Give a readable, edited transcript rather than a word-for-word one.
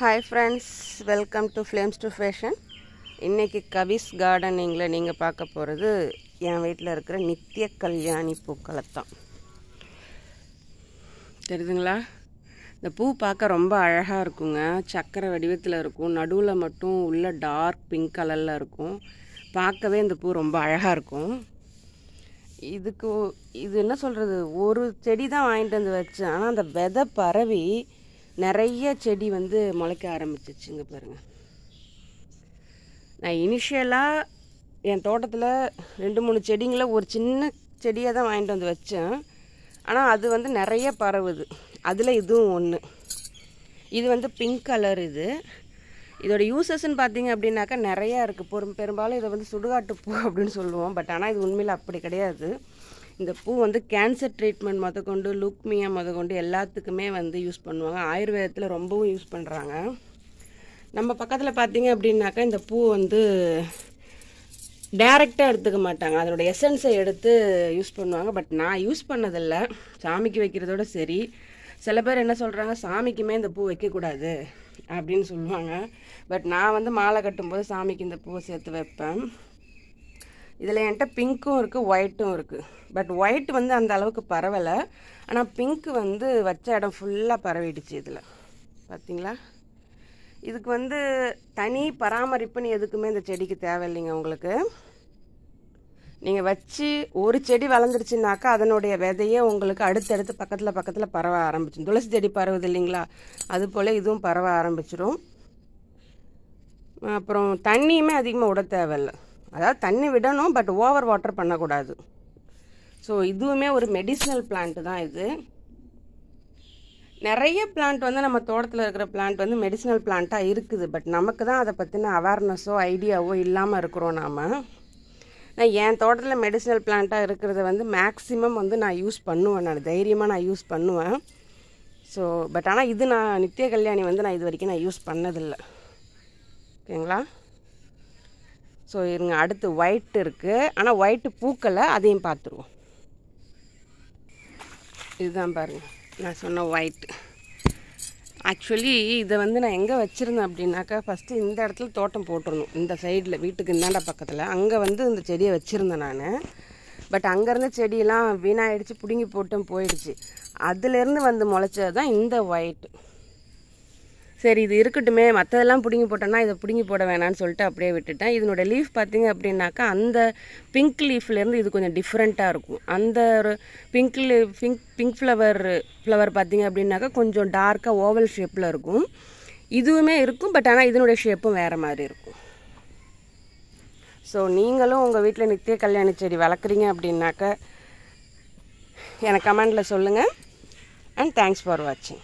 Hi friends, welcome to flames to fashion. இன்றைக்கி கவிஸ் கார்டனிங்கில் நீங்கள் பார்க்க போகிறது என் வீட்டில் இருக்கிற நித்திய கல்யாணி பூக்களை தான். தெரியுதுங்களா? இந்த பூ பார்க்க ரொம்ப அழகாக இருக்குங்க. சக்கரை வடிவத்தில் இருக்கும், நடுவில் மட்டும் உள்ள டார்க் பிங்க் கலரில் இருக்கும். பார்க்கவே இந்த பூ ரொம்ப அழகாக இருக்கும். இது என்ன சொல்கிறது, ஒரு செடி தான் வாங்கிட்டு வந்து வச்சேன். ஆனால் அந்த விதை பரவி நிறைய செடி வந்து முளைக்க ஆரம்பிச்சிச்சுங்க பாருங்கள். நான் இனிஷியலாக என் தோட்டத்தில் 2-3 செடிங்களை ஒரு சின்ன செடியை தான் வாங்கிட்டு வந்து வச்சேன். ஆனால் அது வந்து நிறைய பரவுது. அதில் இதுவும் ஒன்று. இது வந்து பிங்க் கலர். இதோட யூசஸ்ன்னு பார்த்தீங்க அப்படின்னாக்கா நிறையா இருக்குது. பெரும்பாலும் இதை வந்து சுடுகாட்டு பூ அப்படின்னு சொல்லுவோம். பட் ஆனால் இது உண்மையில் அப்படி கிடையாது. இந்த பூ வந்து கேன்சர் ட்ரீட்மெண்ட் முதற்கொண்டு, லுக்மியா முதற்கொண்டு எல்லாத்துக்குமே வந்து யூஸ் பண்ணுவாங்க. ஆயுர்வேதத்தில் ரொம்பவும் யூஸ் பண்ணுறாங்க. நம்ம பக்கத்தில் பார்த்தீங்க அப்படின்னாக்கா இந்த பூ வந்து டைரெக்டாக எடுத்துக்க மாட்டாங்க. அதனோட எசன்ஸை எடுத்து யூஸ் பண்ணுவாங்க. பட் நான் யூஸ் பண்ணதில்லை. சாமிக்கு வைக்கிறதோட சரி. சில பேர் என்ன சொல்கிறாங்க, சாமிக்குமே இந்த பூ வைக்கக்கூடாது அப்படின்னு சொல்லுவாங்க. பட் நான் வந்து மாலை கட்டும்போது சாமிக்கு இந்த பூவை சேர்த்து வைப்பேன். இதில் என்கிட்ட பிங்க்கும் இருக்குது, ஒயிட்டும் இருக்குது. பட் ஒயிட் வந்து அந்த அளவுக்கு பரவலை. ஆனால் பிங்க்கு வந்து வச்ச இடம் ஃபுல்லாக பரவிடுச்சு. இதில் பார்த்தீங்களா? இதுக்கு வந்து தனி பராமரிப்புன்னு எதுக்குமே இந்த செடிக்கு தேவையில்லைங்க. உங்களுக்கு நீங்கள் வச்சு ஒரு செடி வளர்ந்துருச்சுனாக்கா அதனுடைய விதையே உங்களுக்கு அடுத்தடுத்து பக்கத்தில் பரவ ஆரம்பிச்சிடும். துளசி செடி பரவுது இல்லைங்களா, அது போல் இதுவும் பரவ ஆரம்பிச்சிடும். அப்புறம் தண்ணியுமே அதிகமாக விட தேவையில்லை. அதாவது தண்ணி விடணும், பட் ஓவர் வாட்டர் பண்ணக்கூடாது. ஸோ இதுவுமே ஒரு மெடிசினல் பிளான்ட்டு தான். இது நிறைய பிளான்ட் வந்து நம்ம தோட்டத்தில் இருக்கிற பிளான்ட் வந்து மெடிசினல் பிளான்ட்டாக இருக்குது. பட் நமக்கு தான் அதை பற்றின அவேர்னஸோ ஐடியாவோ இல்லாமல் இருக்கிறோம் நாம். நான் என் தோட்டத்தில் மெடிசினல் பிளான்ட்டாக இருக்கிறத வந்து மேக்ஸிமம் வந்து நான் யூஸ் பண்ணுவேன். நான் தைரியமாக நான் யூஸ் பண்ணுவேன். ஸோ பட் ஆனால் இது நான் நித்திய கல்யாணி வந்து நான் இது வரைக்கும் நான் யூஸ் பண்ணதில்லை. ஓகேங்களா? ஸோ இருங்க, அடுத்து ஒயிட் இருக்குது. ஆனால் ஒயிட்டு பூக்களை அதையும் பார்த்துருவோம். இதுதான் பாருங்கள், நான் சொன்ன ஒயிட். ஆக்சுவலி இதை வந்து நான் எங்கே வச்சுருந்தேன் அப்படின்னாக்கா, ஃபஸ்ட்டு இந்த இடத்துல தோட்டம் போட்டுருந்தோம். இந்த சைடில் வீட்டுக்கு இந்தாண்ட பக்கத்தில் அங்கே வந்து இந்த செடியை வச்சுருந்தேன் நான். பட் அங்கேருந்து செடியெல்லாம் வீணாகிடுச்சு, பிடுங்கி போட்டும் போயிடுச்சு. அதுலேருந்து வந்து முளைச்சது தான் இந்த ஒயிட். சரி, இது இருக்கட்டுமே, மற்றதெல்லாம் பிடுங்கி போட்டோன்னா இதை பிடுங்கி போட வேணான்னு சொல்லிட்டு அப்படியே விட்டுட்டேன். இதனோட லீஃப் பார்த்தீங்க அப்படின்னாக்கா அந்த பிங்க் லீஃப்லேருந்து இது கொஞ்சம் டிஃப்ரெண்ட்டாக இருக்கும். அந்த ஒரு பிங்க் ஃப்ளவர் பார்த்தீங்க அப்படின்னாக்கா கொஞ்சம் டார்க்காக ஓவல் ஷேப்பில் இருக்கும். இதுவுமே இருக்கும், பட் ஆனால் இதனுடைய ஷேப்பும் வேறு மாதிரி இருக்கும். ஸோ நீங்களும் உங்கள் வீட்டில் நித்திய கல்யாணி செடி வளர்க்குறீங்க அப்படின்னாக்கா எனக்கு கமெண்டில் சொல்லுங்கள். அண்ட் தேங்க்ஸ் ஃபார் வாட்சிங்.